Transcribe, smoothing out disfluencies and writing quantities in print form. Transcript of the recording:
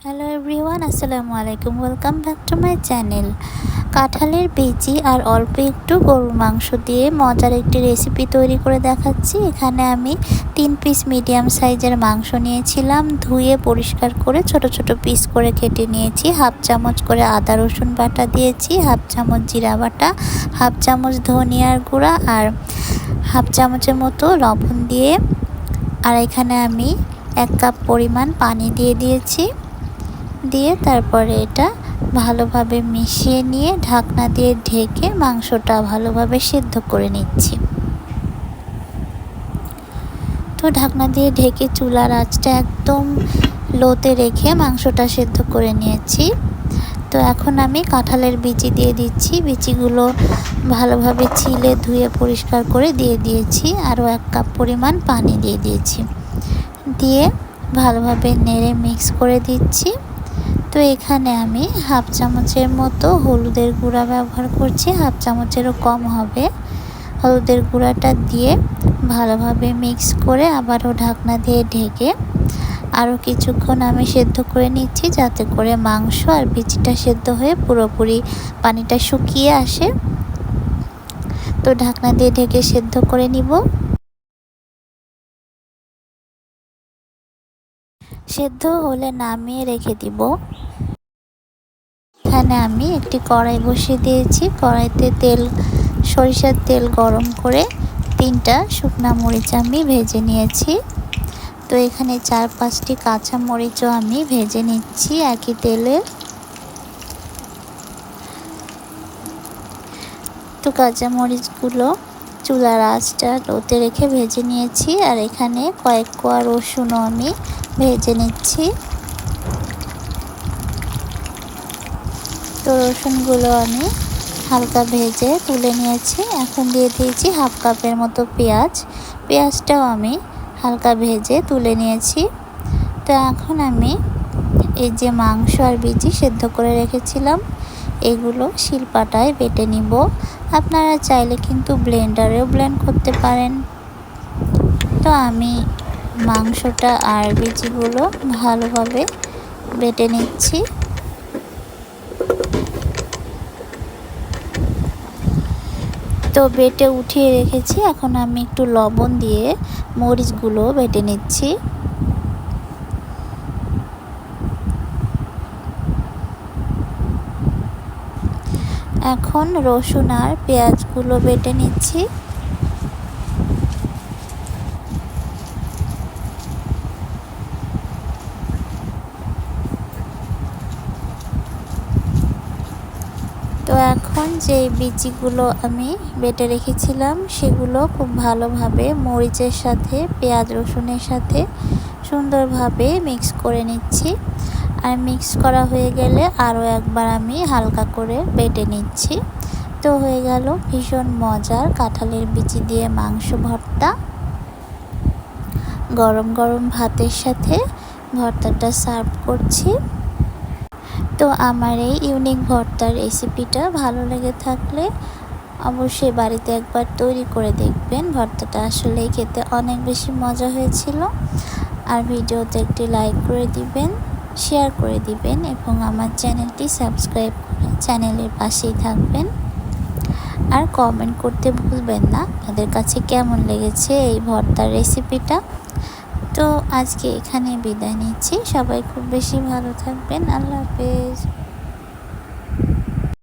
Hello everyone, আসসালামু আলাইকুম। Welcome back to my channel. কাঁঠালের বিচি আর অল্প একটু গরুর মাংস দিয়ে মজার একটি রেসিপি তৈরি করে দেখাচ্ছি। এখানে আমি 3 পিস মিডিয়াম সাইজের মাংস নিয়েছিলাম। ধুয়ে পরিষ্কার করে ছোট ছোট পিস করে কেটে নিয়েছি। হাফ চামচ করে আদা রসুন বাটা দিয়েছি, হাফ চামচ জিরা বাটা, হাফ চামচ ধনিয়ার গুঁড়া আর হাফ চামচের মতো লবণ দিয়ে আর এখানে আমি 1 কাপ পরিমাণ পানি দিয়েছি। তারপরে এটা ভালোভাবে মিশিয়ে নিয়ে ঢাকনা দিয়ে ঢেকে মাংসটা ভালোভাবে সিদ্ধ করে নিচ্ছি। তো ঢাকনা দিয়ে ঢেকে চুলার আঁচটা একদম লোতে রেখে মাংসটা সিদ্ধ করে নিয়েছি। তো এখন আমি কাঁঠালের বিচি দিয়ে দিচ্ছি। বিচিগুলো ভালোভাবে ছিলে ধুয়ে পরিষ্কার করে দিয়েছি। আরও 1 কাপ পরিমাণ পানি দিয়েছি। দিয়ে ভালোভাবে নেড়ে মিক্স করে দিচ্ছি। তো এখানে আমি হাফ চামচের মতো হলুদের গুঁড়া ব্যবহার করছি, হাফ চামচেরও কম হবে। হলুদের গুঁড়াটা দিয়ে ভালোভাবে মিক্স করে আবারও ঢাকনা দিয়ে ঢেকে আরও কিছুক্ষণ আমি সেদ্ধ করে নিচ্ছি, যাতে করে মাংস আর বিচিটা সেদ্ধ হয়ে পুরোপুরি পানিটা শুকিয়ে আসে। তো ঢাকনা দিয়ে ঢেকে সেদ্ধ করে নিব। সেদ্ধ হলে নামিয়ে রেখে দিব। এখানে আমি একটি কড়াই বসিয়ে দিয়েছি। কড়াইতে সরিষার তেল গরম করে 3টা শুকনা মরিচ আমি ভেজে নিয়েছি। তো এখানে 4-5টি কাঁচা মরিচও আমি ভেজে নিচ্ছি একই তেলে। তো কাঁচা মরিচগুলো চুলার আঁচটা লোতে রেখে ভেজে নিয়েছি। আর এখানে কয়েক কোয়া রসুনও আমি ভেজে নিচ্ছি। তো রসুনগুলো আমি হালকা ভেজে তুলে নিয়েছি। এখন দিয়ে দিয়েছি হাফ কাপের মতো পেঁয়াজটাও আমি হালকা ভেজে তুলে নিয়েছি। তো এখন আমি এই যে মাংস আর বিচি সেদ্ধ করে রেখেছিলাম, এগুলো শিলপাটায় বেটে নিব। আপনারা চাইলে কিন্তু ব্লেন্ডারেও ব্লেন্ড করতে পারেন। তো আমি মাংসটা আর বিচিগুলো ভালোভাবে বেটে নিচ্ছি। তো বেটে উঠিয়ে রেখেছি। এখন আমি একটু লবণ দিয়ে মরিচগুলো বেটে নিচ্ছি। এখন রসুন আর পেঁয়াজগুলো বেটে নিচ্ছি। তো এখন যে বিচিগুলো আমি বেটে রেখেছিলাম সেগুলো খুব ভালোভাবে মরিচের সাথে পেঁয়াজ রসুনের সাথে সুন্দরভাবে মিক্স করে নিচ্ছি। আর মিক্স করা হয়ে গেলে আরও একবার আমি হালকা করে বেটে নিচ্ছি। তো হয়ে গেল ভীষণ মজার কাঁঠালের বিচি দিয়ে মাংস ভর্তা। গরম গরম ভাতের সাথে ভর্তাটা সার্ভ করছি। তো আমার এই ইউনিক ভর্তার রেসিপিটা ভালো লেগে থাকলে অবশ্যই বাড়িতে একবার তৈরি করে দেখবেন। ভর্তাটা আসলেই খেতে অনেক বেশি মজা হয়েছিল। আর ভিডিওতে একটি লাইক করে দিবেন, শেয়ার করে দিবেন এবং আমার চ্যানেলটি সাবস্ক্রাইব করে চ্যানেলের পাশেই থাকবেন। আর কমেন্ট করতে ভুলবেন না আপনাদের কাছে কেমন লেগেছে এই ভর্তার রেসিপিটা। তো আজকে এখানে বিদায় নিচ্ছি। সবাই খুব বেশি ভালো থাকবেন। আল্লাহ হাফেজ।